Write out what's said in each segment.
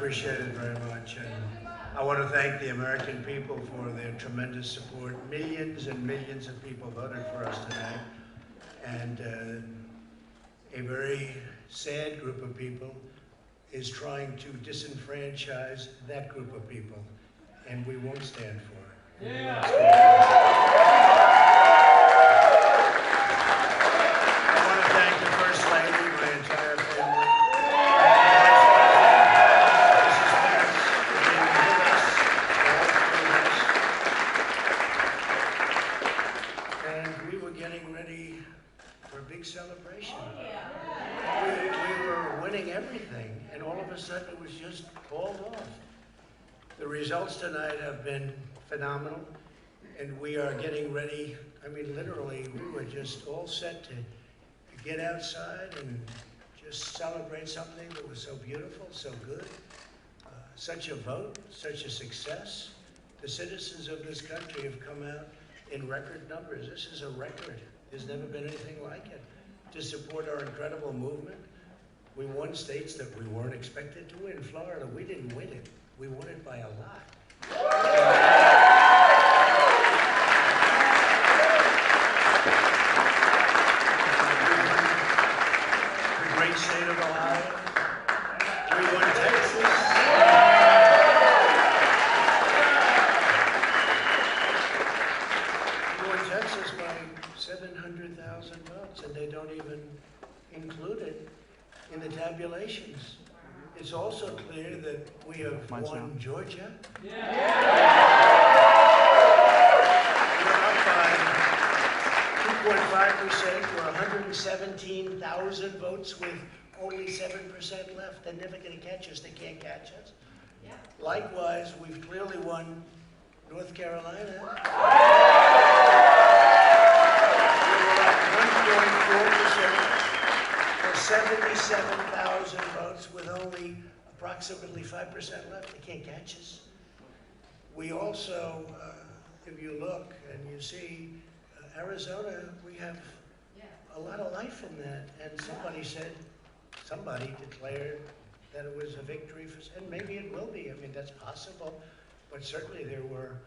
appreciate it very much. And I want to thank the American people for their tremendous support. Millions and millions of people voted for us tonight. And a very sad group of people is trying to disenfranchise that group of people. And we won't stand for it. I want to thank the First Lady, my entire family. And we were getting ready for a big celebration. We were winning everything, and all of a sudden it was just called off. The results tonight have been phenomenal, and we are getting ready. I mean, literally, we were just all set to get outside and just celebrate something that was so beautiful, so good. Such a vote, such a success. The citizens of this country have come out in record numbers. This is a record. There's never been anything like it. To support our incredible movement. We won states that we weren't expected to win. Florida, we didn't win it. We won it by a lot. The great state of Ohio. We won Texas. We won Texas by 700,000 votes, and they don't even include it in the tabulations. It's also clear that we have won Georgia. We're up by 2.5% for 117,000 votes with only 7% left. They're never going to catch us. They can't catch us. Likewise, we've clearly won North Carolina. We're up 1.4%. 77,000 votes with only approximately 5% left. They can't catch us. We also, if you look and you see Arizona, we have a lot of life in that. And somebody declared that it was a victory for, and maybe it will be. I mean, that's possible. But certainly there were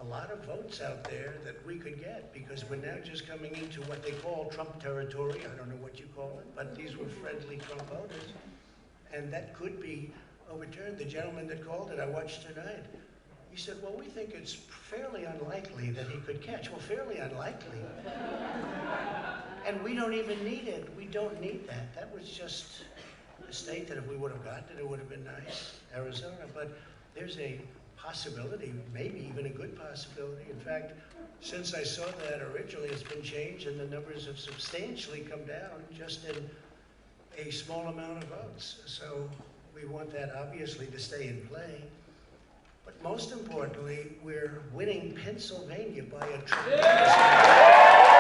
a lot of votes out there that we could get, because we're now just coming into what they call Trump territory. I don't know what you call it, but these were friendly Trump voters. And that could be overturned. The gentleman that called it, I watched tonight, he said, well, we think it's fairly unlikely that he could catch. Well, fairly unlikely. And we don't even need it. We don't need that. That was just a state that if we would have gotten it, it would have been nice, Arizona. But there's a possibility, maybe even a good possibility. In fact, since I saw that originally, it's been changed and the numbers have substantially come down just in a small amount of votes. So we want that obviously to stay in play. But most importantly, we're winning Pennsylvania by a tremendous amount.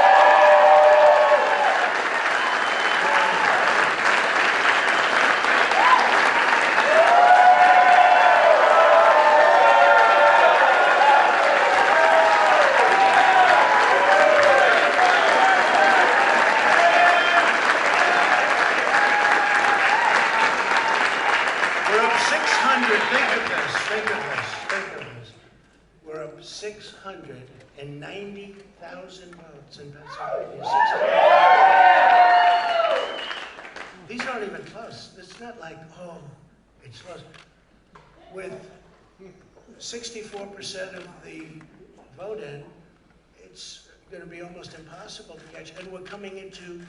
We're up 690,000 votes in Pennsylvania. These aren't even close. It's not like, oh, it's close. With 64% of the vote in, it's going to be almost impossible to catch. And we're coming into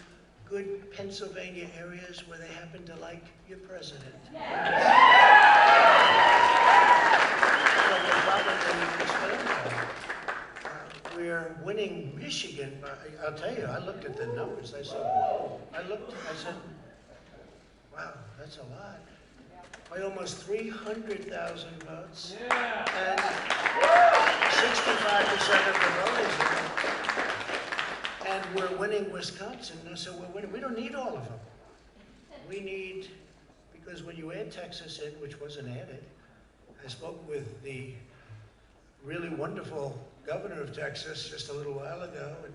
good Pennsylvania areas where they happen to like your president. We're winning Michigan. I'll tell you, I looked at the numbers. I said, whoa. I said, wow, that's a lot. By almost 300,000 votes. And 65% of the voters. And we're winning Wisconsin. So we're winning. We don't need all of them. We need, because when you add Texas in, which wasn't added, I spoke with the really wonderful governor of Texas just a little while ago, and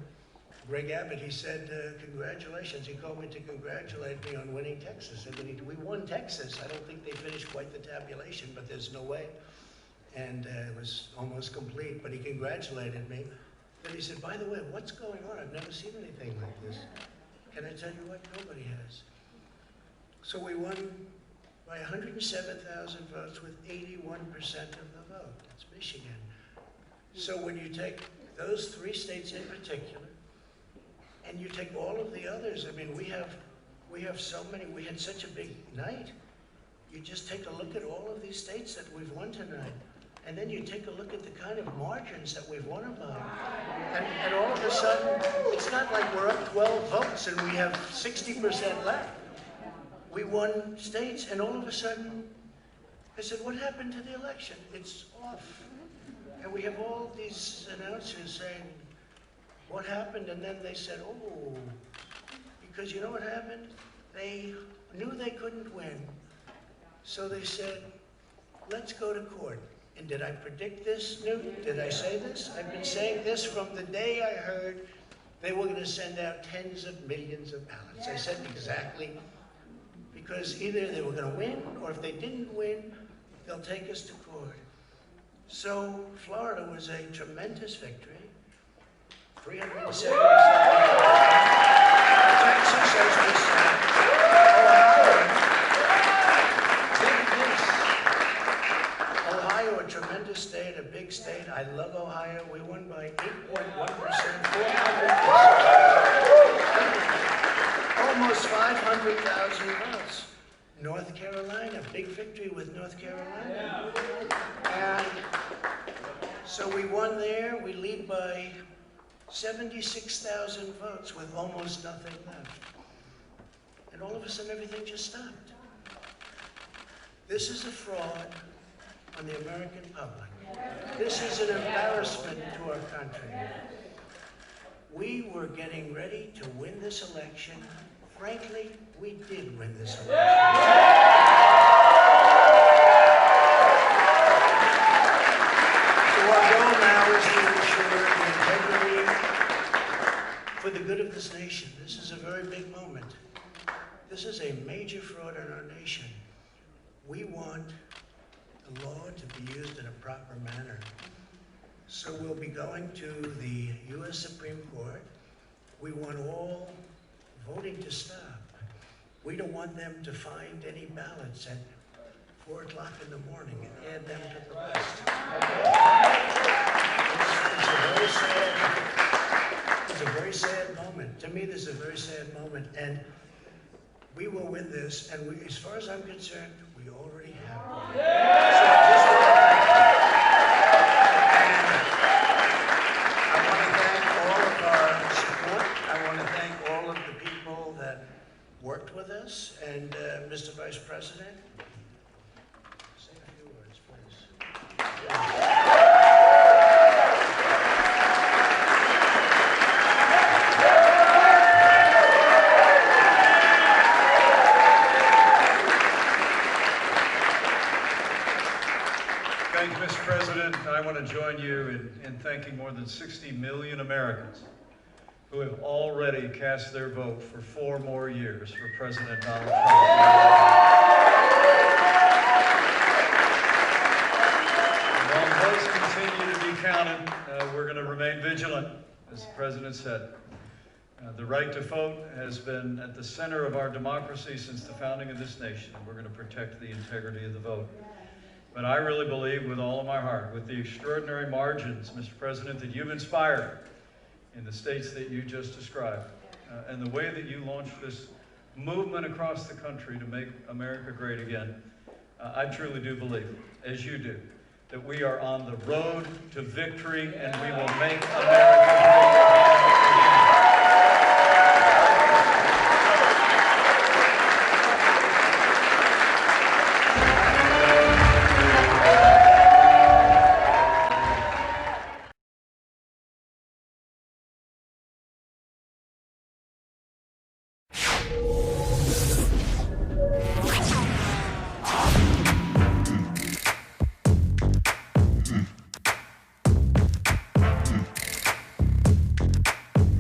Greg Abbott, he said, congratulations. He called me to congratulate me on winning Texas. And we won Texas. I don't think they finished quite the tabulation, but there's no way. And it was almost complete, but he congratulated me. Then he said, by the way, what's going on? I've never seen anything like this. Can I tell you what? Nobody has. So we won by 107,000 votes with 81% of the vote. That's Michigan. So when you take those 3 states in particular, and you take all of the others, I mean, we have so many, we had such a big night. You just take a look at all of these states that we've won tonight, and then you take a look at the kind of margins that we've won by. And all of a sudden, it's not like we're up 12 votes and we have 60% left. We won states, and all of a sudden, I said, what happened to the election? It's off. And we have all these announcers saying, what happened? And then they said, oh, because you know what happened? They knew they couldn't win. So they said, let's go to court. And did I predict this, Newton? Did I say this? I've been saying this from the day I heard they were going to send out tens of millions of ballots. I said exactly, because either they were going to win, or if they didn't win, they'll take us to court. So Florida was a tremendous victory. 377. Texas, as we said. Ohio, a tremendous state, a big state. I love Ohio. We won by 8.1%, 400,000. Almost 500,000 votes. North Carolina, big victory with North Carolina. And so we won there. We lead by 76,000 votes with almost nothing left. And all of a sudden, everything just stopped. This is a fraud on the American public. This is an embarrassment to our country. We were getting ready to win this election. Frankly, we did win this election. So our goal now is to ensure the integrity for the good of this nation. This is a very big moment. This is a major fraud in our nation. We want the law to be used in a proper manner. So we'll be going to the U.S. Supreme Court. We want all voting to stop. We don't want them to find any ballots at 4 o'clock in the morning and add them to the list. It's a very sad moment. To me, this is a very sad moment. And we will win this. And we, as far as I'm concerned, we already have won. So I just want worked with us, and Mr. Vice President, say a few words, please. Thank you, Mr. President. I want to join you in thanking more than 60 million Americans who have already cast their vote for 4 more years for President Donald Trump. And while votes continue to be counted, we're going to remain vigilant, as the President said. The right to vote has been at the center of our democracy since the founding of this nation, and we're going to protect the integrity of the vote. But I really believe with all of my heart, with the extraordinary margins, Mr. President, that you've inspired in the states that you just described, and the way that you launched this movement across the country to make America great again, I truly do believe, as you do, that we are on the road to victory and we will make America great